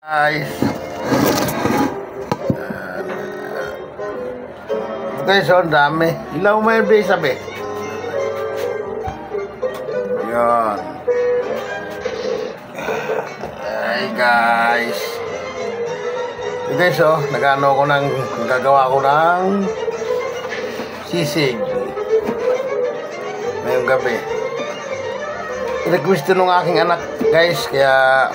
Guys, guys, ang dami. Ilaw mo yung sabi. Yan. Ay guys. Guys, nagano ko ng gagawa ko ng sisig ngayong gabi. Request nung aking anak, guys, kaya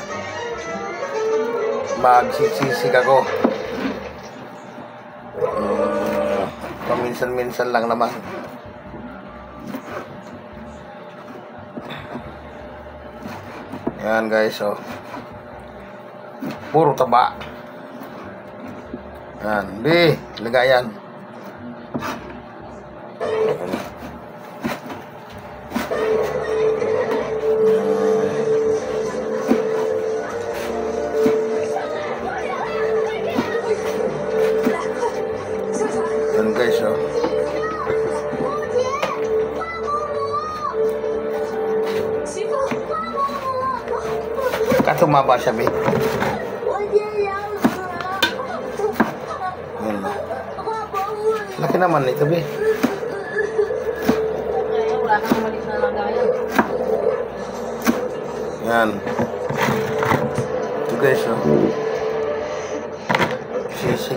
magsisisig ako. Paminsan-minsan lang naman. Yan guys, puro taba. Yan, di lagayan. Yan guys, katumaba siya, be. Yan. Laki naman ito, be. Yan. Ito guys, sisig.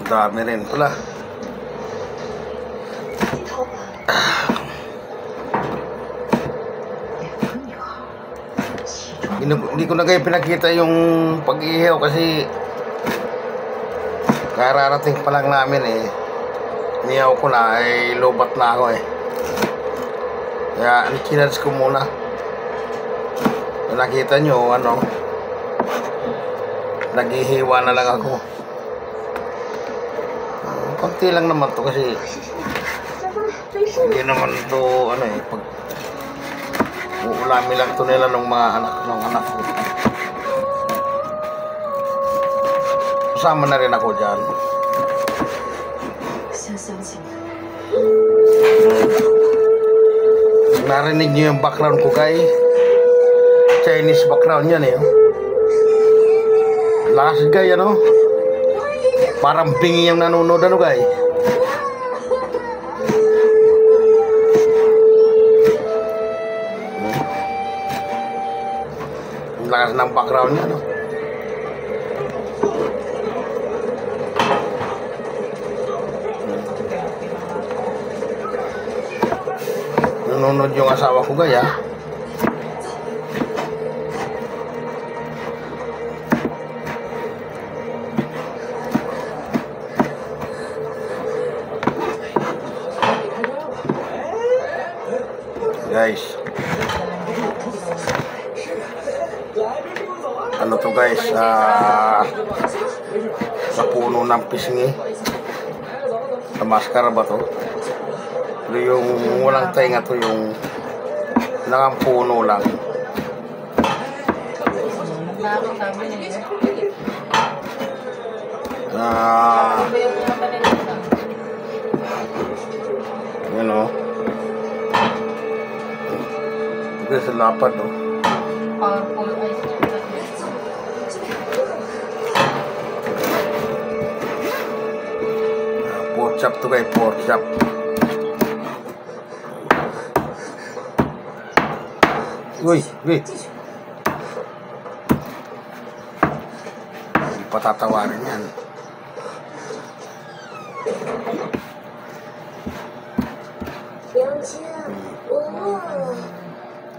Dami rin pala. Hindi ko na kayo pinakita yung pag-ihaw kasi kararating pa lang namin niyaw ko na lobat na ako kaya kinats ko muna. Nakita nyo naghihiwa na lang ako. Konti lang naman to kasi hindi naman to pag uulami lang to nila ng mga anak ko. Kasama na rin ako dyan. Narinig nyo yung background ko, guys. Chinese background yan lakas guys, parang bingi yung nanonood, guys. Ang lakas ng background niya, nanonood yung asawa ko, guys, guys. Ano to, guys, sa puno ng pisngi, sa maskara ba to? Pero yung walang tainga to, yung puno lang. Yun ito sa lapad, pork chop to, guys, pork chop. Uy, wait. Hindi patatawarin yan.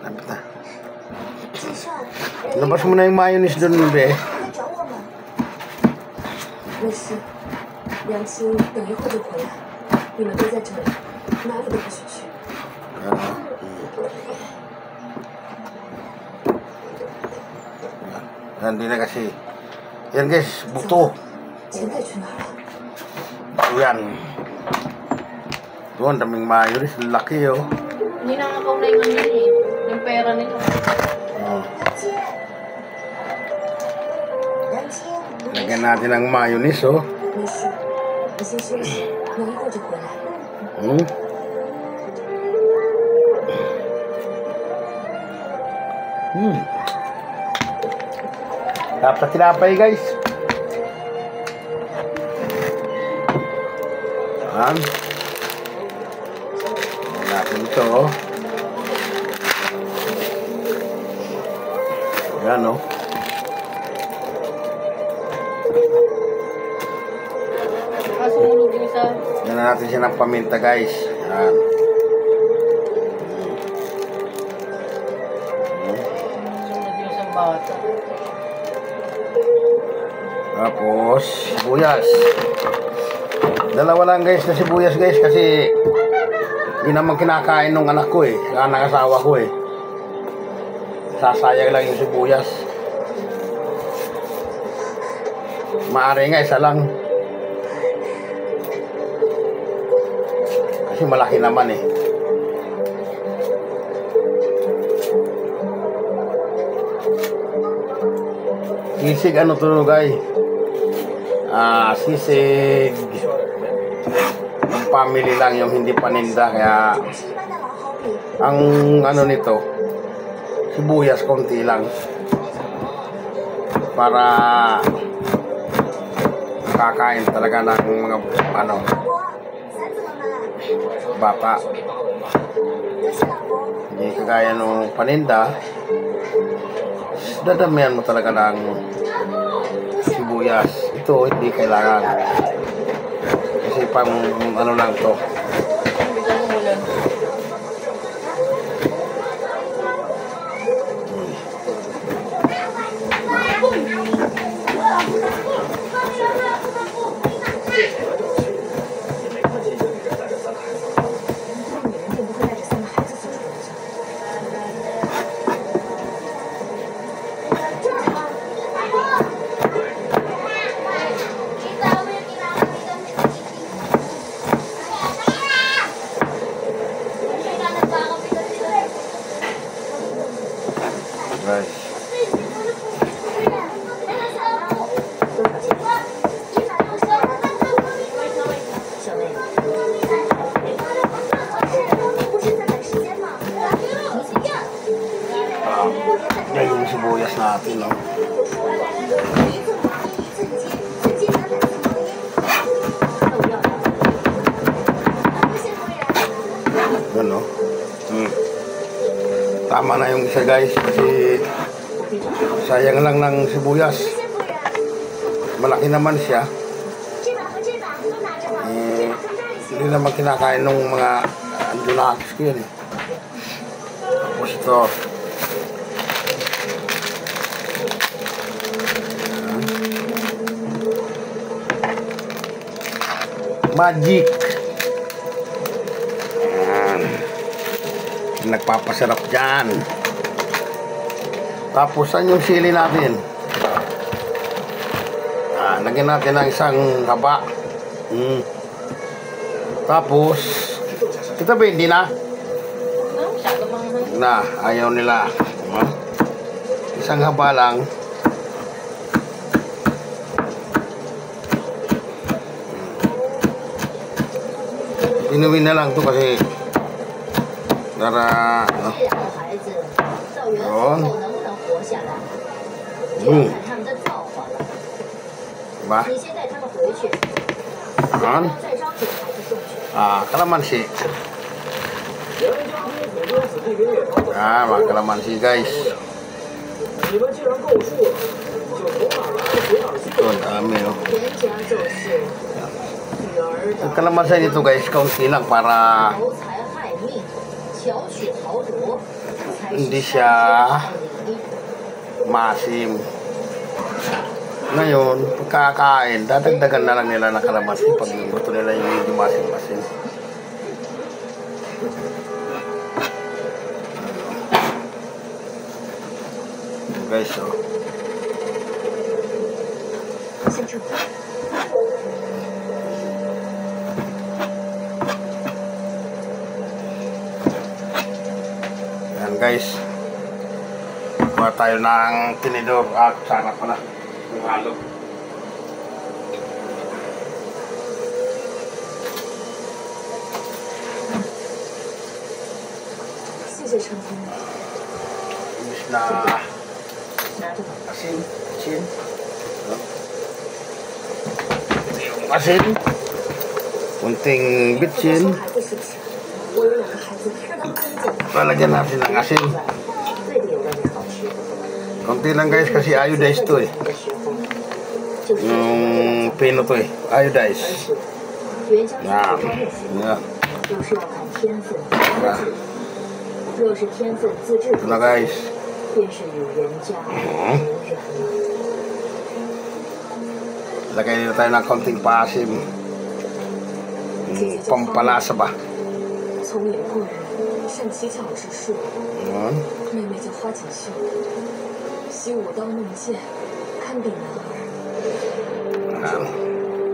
Lapit na. Labas mo na yung mayonnaise doon, be. 没事，梁青等一会儿就回来，你们都在这里，哪里都不许去。Hindi na kasi. Yan guys, buto. 钱袋去哪儿了？ Buto yan. Doon, daming mayonnaise. Laki oh. Ninanakaw na yung ano yun eh. Yung pera nila. Oh. 杨青，Lagyan natin ng mayonnaise oh. 没事，你先休息，我一会儿就回来。 Hmm? Dapat tinapay guys. Yan. Natin ito oh. Yan oh. Kasulog yung isa. Yan na natin siya ng paminta guys. Yan. Sunod yung isang bata. Tapos, sibuyas. Dalawa lang guys na sibuyas guys kasi hindi naman kinakain ng anak ko eh. Saka ng asawa ko eh. Sasayang lang yung sibuyas. Maaari nga isa lang. Kasi malaki naman eh. Sisig ano to guys? Sisig ng family lang yung hindi paninda kaya ang ano nito sibuyas konti lang para kakain talaga ng mga ano bata hindi kagaya nung paninda dadamihan mo talaga ng sibuyas. Ito hindi kailangan kasi pang ano lang to. Bisan mo ulan. Guys. Yan yung sibuyas natin, no? Yan, no? Tama na yung isa guys kasi sayang lang ng sibuyas. Malaki naman siya. Hindi naman kinakain ng mga andunakis ko yan eh. Tapos ito. Magic. Ayan. Nagpapasarap dyan. Tapos saan yung sili natin? Lagyan natin ng isang haba. Tapos ito ba hindi na? Na, ayaw nila. Isang haba lang. Inumin na lang to kasi para yun. Diba? Yun. Kalamansi. Mga kalamansi guys. Ito, ang dami oh. Ang kalamansi nito guys, kaunti lang para hindi siya maasim. Ngayon, pagkakain, dadagdagan na lang nila ng kalamansi pag gusto nila yung hindi maasim-maasim. Guys, oh. 先撤。 Yan guys. Kuha tayo ng tinidor at sana pala yung halo. 谢谢陈峰， Imbis na 拿着吧。 asin. Yung asin. Kunting 说 bitchin. 孩子是不是？我有两个孩子，让他们跟着， Lalagyan natin ng asin. 最得有外面好吃。 Konti lang guys kasi iodized to eh. 的时候，就是 Yung pino to eh. Iodized. 原浆是 Yan. 不光的事， Yan. 都是要看天分和自制。若是天分自制 Ito 不 na guys. 便是与人家无缘。 Lagay dito tayo ng konting paasim. Pampalasa ba? 聪明过人，善骑巧之术。 Yan. 妹妹叫花锦绣，习舞刀弄剑，堪比男儿。 Yan.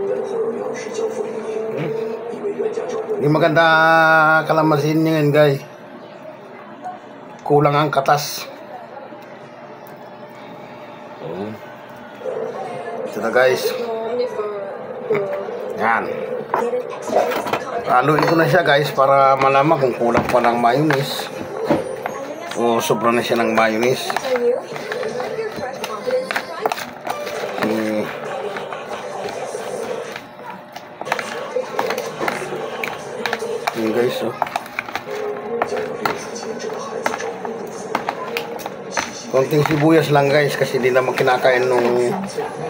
跟黄荣耀是交付于你，因为袁家长官 Hindi maganda kalamasin niya ngayon guys. Kulang ang katas. Ito na guys. Yan. Haluin ko na siya guys para malaman kung kulang pa ng mayonnaise o sobra na siya ng mayonnaise. Yun guys, oh. 家有历史前这个孩子照顾不足，细心 Konting sibuyas lang guys kasi di naman kinakain nung 三姐妹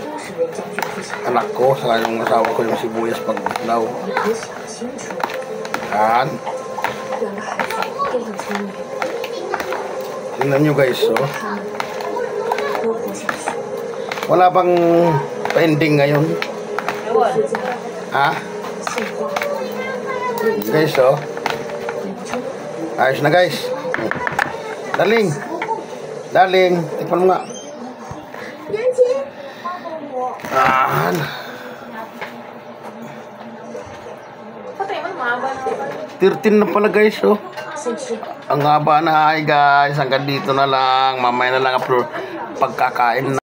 都是人家岳父小， anak ko saka yung asawa ko yung sibuyas pag daw. 你可想清楚， Yan. 两个孩子都很聪明， Tingnan nyo guys, oh. 他们都活下去。 Wala bang pending ngayon? Ewan. 夫家 Ha? 姓花， Guys, oh. 名称 Ayos na guys. Darling. Darling, tikman mo nga. 娘亲，花父母。 Yan. Patay man, mahaba na ako. 13 na pala guys, oh. 先吃。 Ang haba na. Hi guys, hanggang dito na lang. Mamaya na lang upload pagkakain na.